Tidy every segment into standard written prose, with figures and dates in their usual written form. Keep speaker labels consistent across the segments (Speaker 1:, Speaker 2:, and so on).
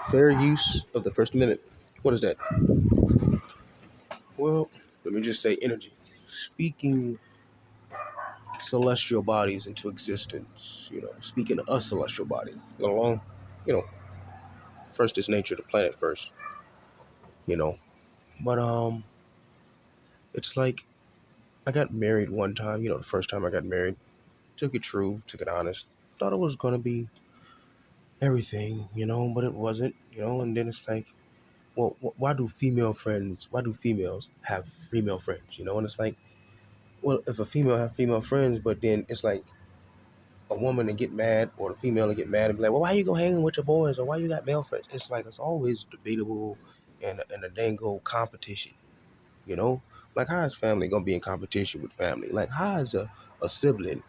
Speaker 1: Fair use of the First Amendment. What is that? Well, let me just say energy. Speaking celestial bodies into existence, speaking a celestial body, let alone, you know, first is nature, the planet first, you know. But it's like I got married one time, the first time I got married, took it true, took it honest, thought it was gonna be everything, but it wasn't, and then it's like, well, why do females have female friends, and it's like, well, if a female have female friends, but then it's like a woman to get mad or the female to get mad and be like, well, why you go hanging with your boys or why you got male friends? It's like it's always debatable and a dang old competition, you know? Like how is family gonna be in competition with family? Like how is a sibling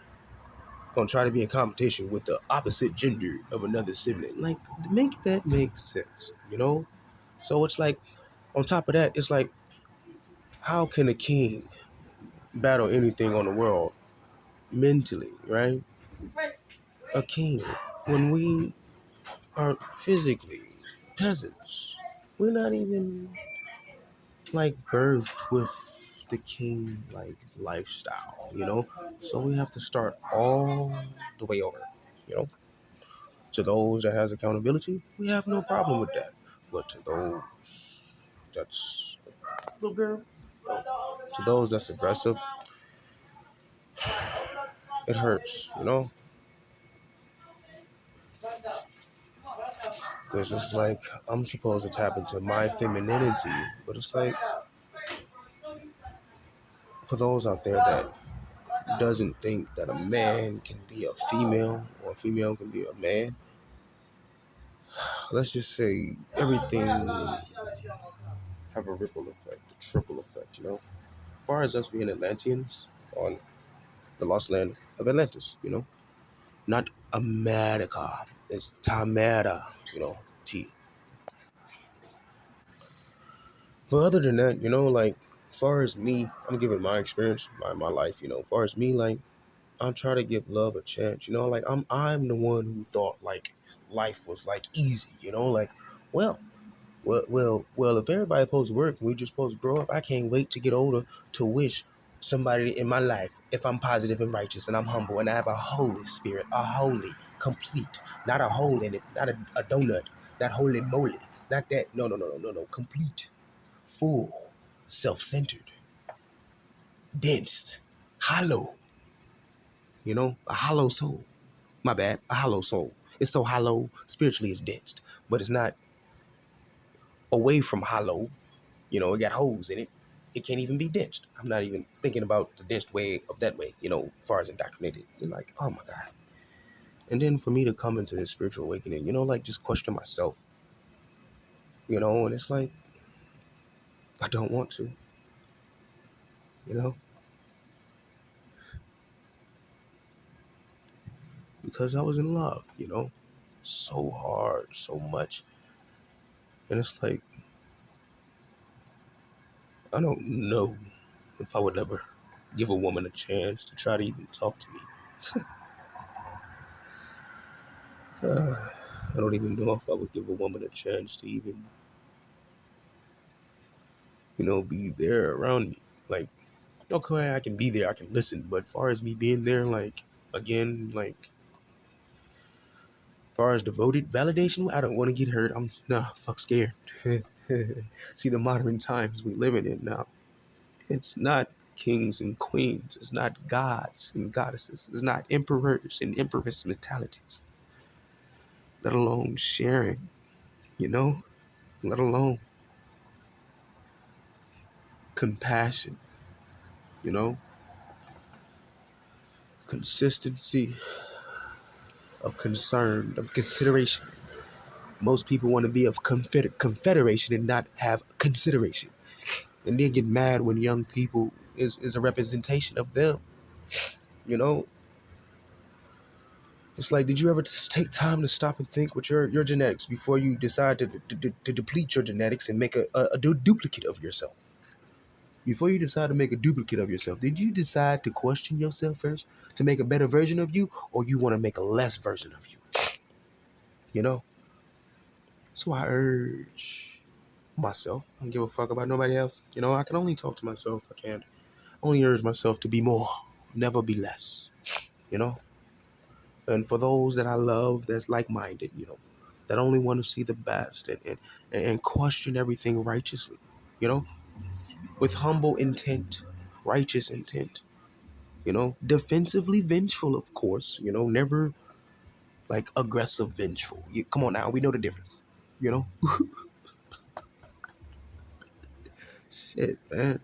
Speaker 1: gonna try to be in competition with the opposite gender of another sibling? Like make that make sense? So it's like on top of that, it's like how can a king battle anything on the world mentally, right? A king when we aren't physically peasants. We're not even like birthed with the king like lifestyle. So we have to start all the way over, you know. To those that has accountability, we have no problem with that. But to those that's little girl, to those that's aggressive, it hurts. Because it's like I'm supposed to tap into my femininity, but it's like for those out there that doesn't think that a man can be a female or a female can be a man, let's just say everything have a ripple effect, a triple effect. As far as us being Atlanteans on the lost land of Atlantis, not America, it's Tamara, T. But other than that, like, as far as me, I'm giving my experience, my life, as far as me, like, I try to give love a chance, like I'm the one who thought like life was like easy, like, well, if everybody supposed to work, we just supposed to grow up. I can't wait to get older to wish somebody in my life, if I'm positive and righteous and I'm humble and I have a holy spirit, a holy, complete, not a hole in it, not a donut, not holy moly, not that, no, complete, full, self-centered, dense, hollow, a hollow soul. My bad, a hollow soul. It's so hollow, spiritually it's dense, but it's not away from hollow. It got holes in it. It can't even be densed. I'm not even thinking about the densed way of that way, as far as indoctrinated. You're like, oh my God. And then for me to come into this spiritual awakening, like just question myself, and it's like, I don't want to, you know, because I was in love, so hard, so much. And it's like, I don't know if I would ever give a woman a chance to try to even talk to me. I don't even know if I would give a woman a chance to even, be there around me. Like, okay, I can be there, I can listen, but as far as me being there, like, again, like, as far as devoted validation, I don't want to get hurt. I'm fuck scared. See the modern times we living in now. It's not kings and queens. It's not gods and goddesses. It's not emperors and empress mentalities. Let alone sharing, let alone compassion, consistency of concern, of consideration. Most people want to be of confederation and not have consideration. And then get mad when young people is a representation of them. You know, it's like, did you ever take time to stop and think with your genetics before you decide to deplete your genetics and make a duplicate of yourself? Before you decide to make a duplicate of yourself, did you decide to question yourself first to make a better version of you, or you want to make a less version of you? You know? So I urge myself. I don't give a fuck about nobody else. I can only talk to myself. I can't only urge myself to be more, never be less. You know? And for those that I love that's like-minded, that only want to see the best and question everything righteously, with humble intent, righteous intent, defensively vengeful, of course, never like aggressive vengeful. Come on now, we know the difference, you know? Shit, man.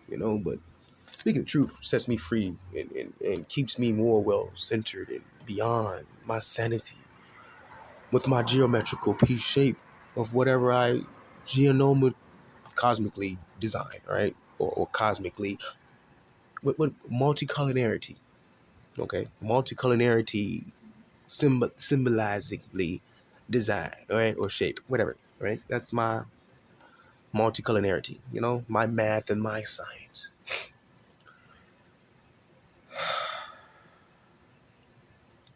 Speaker 1: But speaking of truth sets me free and keeps me more well-centered and beyond my sanity with my geometrical piece shape of whatever I geonoma cosmically design, right? Or cosmically with multicolority, okay? Multicolority symbolizingly design, right? Or shape, whatever, right? That's my multicolority, my math and my science.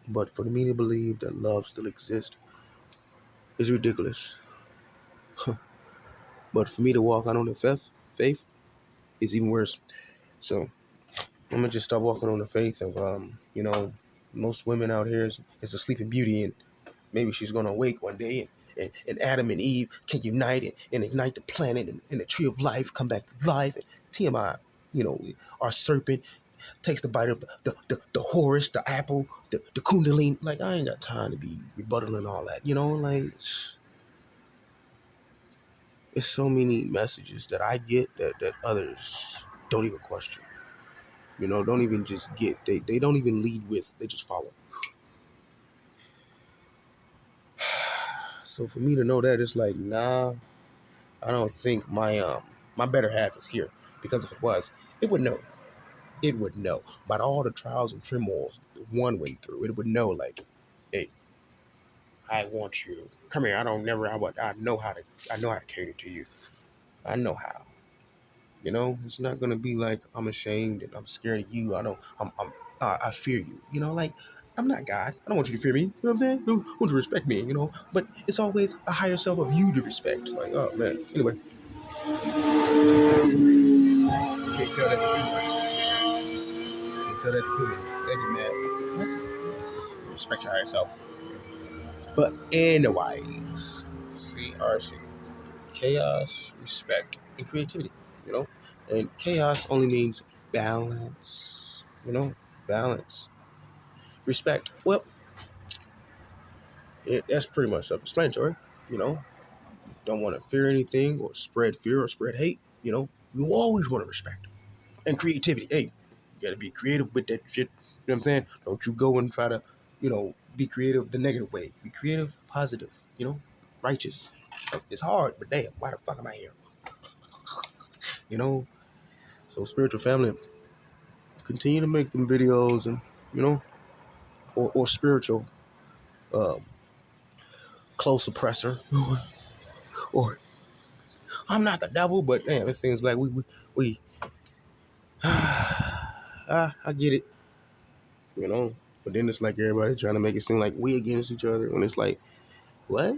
Speaker 1: But for me to believe that love still exists is ridiculous. But for me to walk out on the faith is even worse. So I'm gonna just start walking on the faith of most women out here is a sleeping beauty, and maybe she's gonna awake one day and Adam and Eve can unite and ignite the planet and the tree of life come back to life. And TMI, our serpent takes the bite of the Horus, the apple, the Kundalini. Like, I ain't got time to be rebuttaling all that, like it's so many messages that I get that others don't even question. Don't even just get. They don't even lead with, they just follow. So for me to know that, it's like, nah, I don't think my better half is here. Because if it was, it would know. It would know. About all the trials and turmoils one went through, it would know, like, hey, I want you. Come here. I know how to cater to you. I know how. It's not gonna be like I'm ashamed and I'm scared of you. I fear you. Like, I'm not God. I don't want you to fear me. You know what I'm saying? I want you to respect me. But it's always a higher self of you to respect. Like, oh man. Anyway, you can't tell that to too much. You can't tell that to too much. Thank you, man. Respect your higher self. But anyways, CRC, chaos, respect, and creativity. And chaos only means balance. Balance. Respect. Well, that's pretty much self-explanatory. You know, don't want to fear anything or spread fear or spread hate. You always want to respect. And creativity. Hey, you got to be creative with that shit. You know what I'm saying? Don't you go and try to, be creative the negative way. Be creative, positive, righteous. It's hard, but damn, why the fuck am I here? So spiritual family, continue to make them videos and, or spiritual um, close oppressor. Or I'm not the devil, but damn, it seems like we I get it, but then it's like everybody trying to make it seem like we against each other, when it's like, what?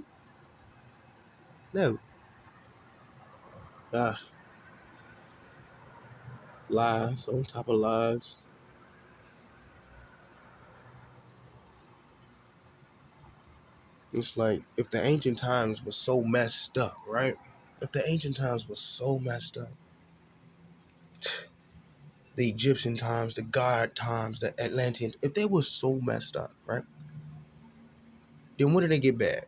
Speaker 1: No. Lies on top of lies. It's like, if the ancient times was so messed up, right? If the ancient times was so messed up, the Egyptian times, the God times, the Atlantean, if they were so messed up, right? Then when did they get bad?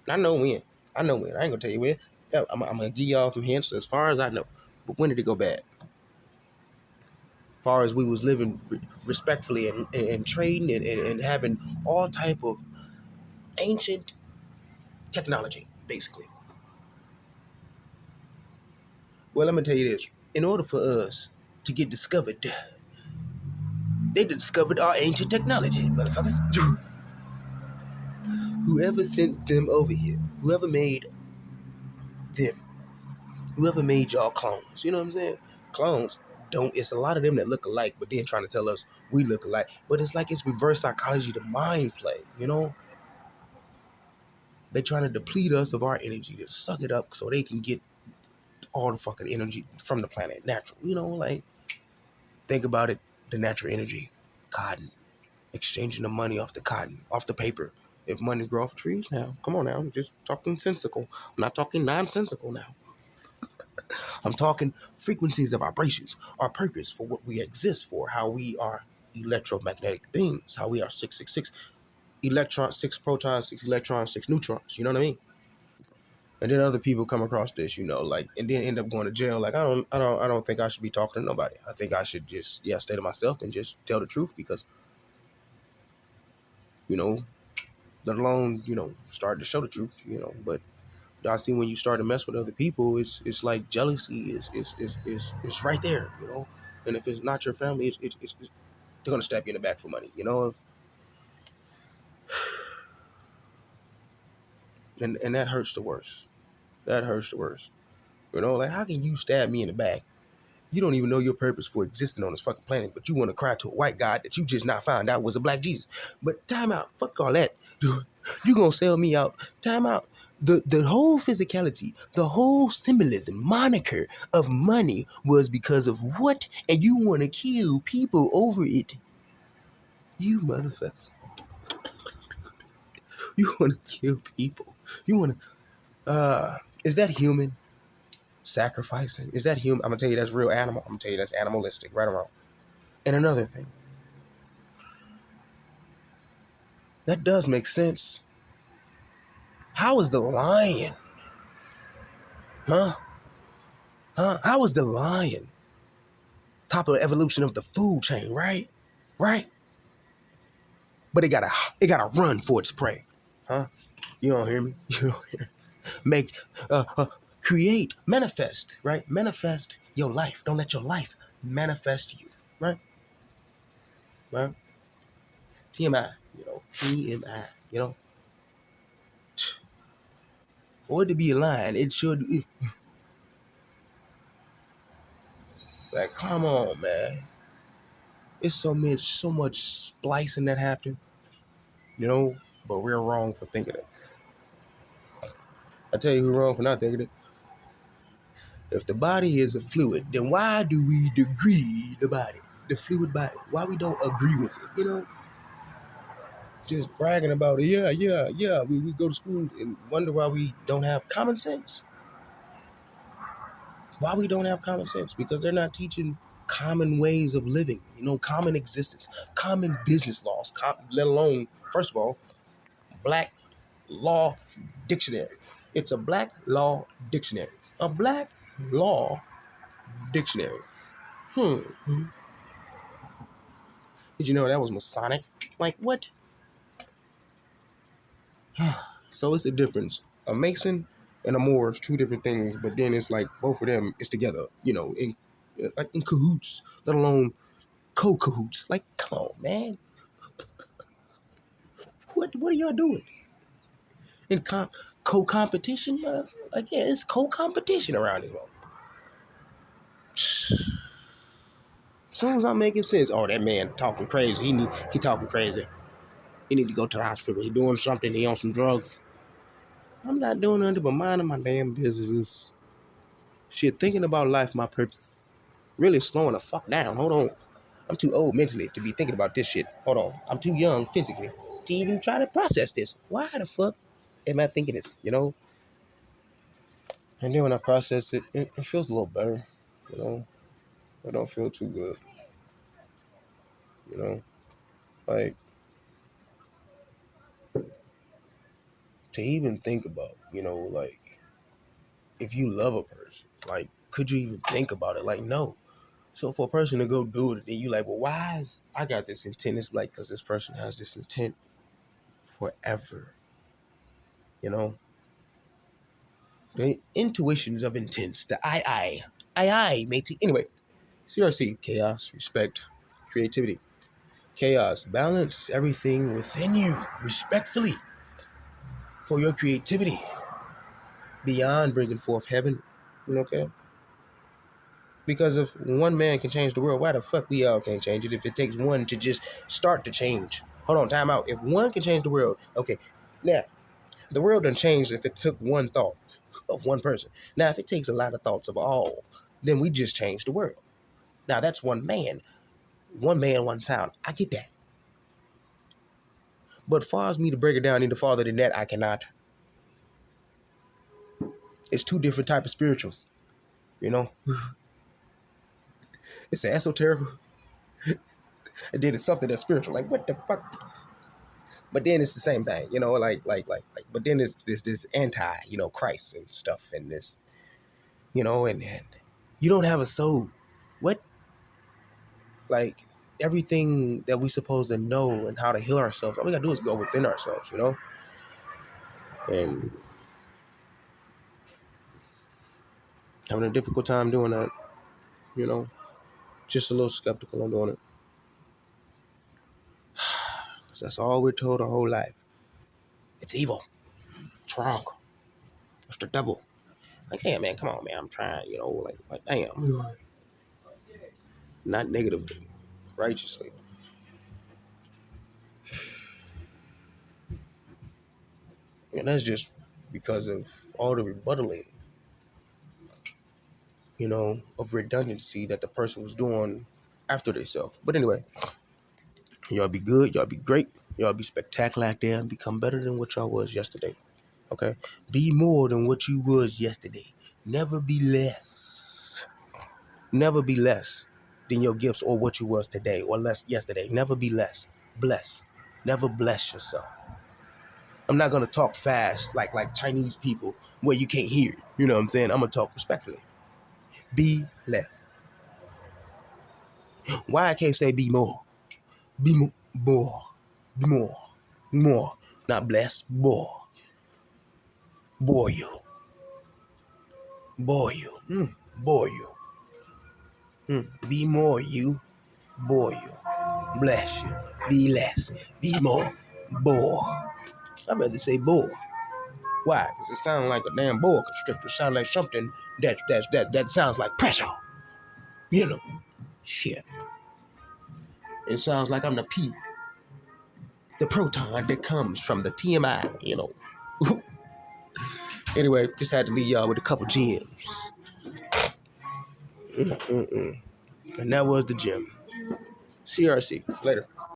Speaker 1: I know when. I ain't gonna tell you when. I'm gonna give y'all some hints as far as I know. But when did it go bad? As far as we was living respectfully and trading and having all type of ancient technology, basically. Well, let me tell you this. In order for us to get discovered, they discovered our ancient technology, motherfuckers. Whoever sent them over here, whoever made them, whoever made y'all clones, you know what I'm saying? Clones don't, it's a lot of them that look alike, but then trying to tell us we look alike. But it's like it's reverse psychology to mind play, They trying to deplete us of our energy, to suck it up so they can get all the fucking energy from the planet. Natural. Like, think about it. The natural energy. Cotton. Exchanging the money off the cotton, off the paper. If money grow off trees now, come on now. I'm just talking sensical. I'm not talking nonsensical now. I'm talking frequencies of vibrations, our purpose for what we exist for, how we are electromagnetic beings, how we are 666 electrons, 6 protons, 6 electrons, 6 neutrons. You know what I mean? And then other people come across this, like, and then end up going to jail. Like, I don't think I should be talking to nobody. I think I should just, stay to myself and just tell the truth because, let alone, start to show the truth, But I see when you start to mess with other people, it's like jealousy is right there, And if it's not your family, it's they're gonna stab you in the back for money, And that hurts the worst. That hurts the worst. Like, how can you stab me in the back? You don't even know your purpose for existing on this fucking planet, but you want to cry to a white God that you just not found out was a black Jesus. But time out. Fuck all that. Dude, you gonna sell me out. Time out. The whole physicality, the whole symbolism, moniker of money was because of what? And you want to kill people over it. You motherfuckers. You want to kill people. You want to... is that human? Sacrificing? Is that human? I'm going to tell you that's real animal. I'm going to tell you that's animalistic. Right or wrong. And another thing. That does make sense. How is the lion? Huh? How is the lion top of the evolution of the food chain, right? Right? But it gotta run for its prey. Huh? You don't hear me? You don't hear me? Make, create, manifest, right? Manifest your life. Don't let your life manifest you, right? Right? TMI, TMI, For it to be a lion, it should... Like, come on, man. It's so much splicing that happened, but we're wrong for thinking it. I tell you who's wrong for not thinking it. If the body is a fluid, then why do we degrade the body, the fluid body? Why we don't agree with it, Just bragging about it. Yeah. We go to school and wonder why we don't have common sense. Why we don't have common sense? Because they're not teaching common ways of living, common existence, common business laws, let alone, first of all, Black Law Dictionary. It's a Black Law Dictionary. A Black Law Dictionary. Did you know that was Masonic? Like, what? So it's a difference. A Mason and a Moor is two different things, but then it's like both of them is together, in cahoots, let alone co-cahoots. Like, come on, man. What are y'all doing? In co-competition? It's co-competition around this one. As soon as I'm making sense, that man talking crazy. He talking crazy. He need to go to the hospital. He doing something. He on some drugs. I'm not doing nothing but minding my damn business. Shit, thinking about life, my purpose. Really slowing the fuck down. Hold on. I'm too old mentally to be thinking about this shit. Hold on. I'm too young physically to even try to process this. Why the fuck am I thinking this, And then when I process it, it feels a little better, I don't feel too good, Like, to even think about, like, if you love a person, like, could you even think about it? Like, no. So for a person to go do it, then you like, well, why is I got this intent? It's like, because this person has this intent forever, The intuitions of intents, the I, matey. Anyway, CRC, chaos, respect, creativity. Chaos, balance everything within you respectfully for your creativity beyond bringing forth heaven, okay? Because if one man can change the world, why the fuck we all can't change it if it takes one to just start to change? Hold on, time out. If one can change the world, okay, now, The world done changed if it took one thought of one person. Now, if it takes a lot of thoughts of all, then we just changed the world. Now, that's one man, one sound. I get that. But far as me to break it down any farther than that, I cannot. It's two different type of spirituals, you know. It's an esoteric, and then it's something that's spiritual. Like, what the fuck? But then it's the same thing, you know. Like. But then it's this anti, you know, Christ and stuff, and this, you know, and you don't have a soul. What? Like everything that we supposed to know and how to heal ourselves, all we gotta do is go within ourselves, you know. And having a difficult time doing that, you know. Just a little skeptical on doing it. Because that's all we're told our whole life. It's evil. It's wrong. It's the devil. Like, damn, man, come on, man. I'm trying, you know, like damn. Not negatively, righteously. And that's just because of all the rebuttaling, you know, of redundancy that the person was doing after themselves. But anyway, y'all be good. Y'all be great. Y'all be spectacular out there and become better than what y'all was yesterday. Okay? Be more than what you was yesterday. Never be less. Never be less than your gifts or what you was today or less yesterday. Never be less. Bless. Never bless yourself. I'm not going to talk fast like Chinese people where you can't hear it. You know what I'm saying? I'm going to talk respectfully. Be less. Why I can't say be more? Be more. Be more. More. Not bless. More. Bore you. Bore you. Bore you. Be more you. Bore you. Bless you. Be less. Be more. Bore. I'd rather say bore. Why? Because it sounds like a damn boa constrictor. It sounds like something that sounds like pressure. You know. Shit. It sounds like I'm the P. The proton that comes from the TMI, you know. Anyway, just had to leave y'all with a couple gems. And that was the gem. CRC. Later.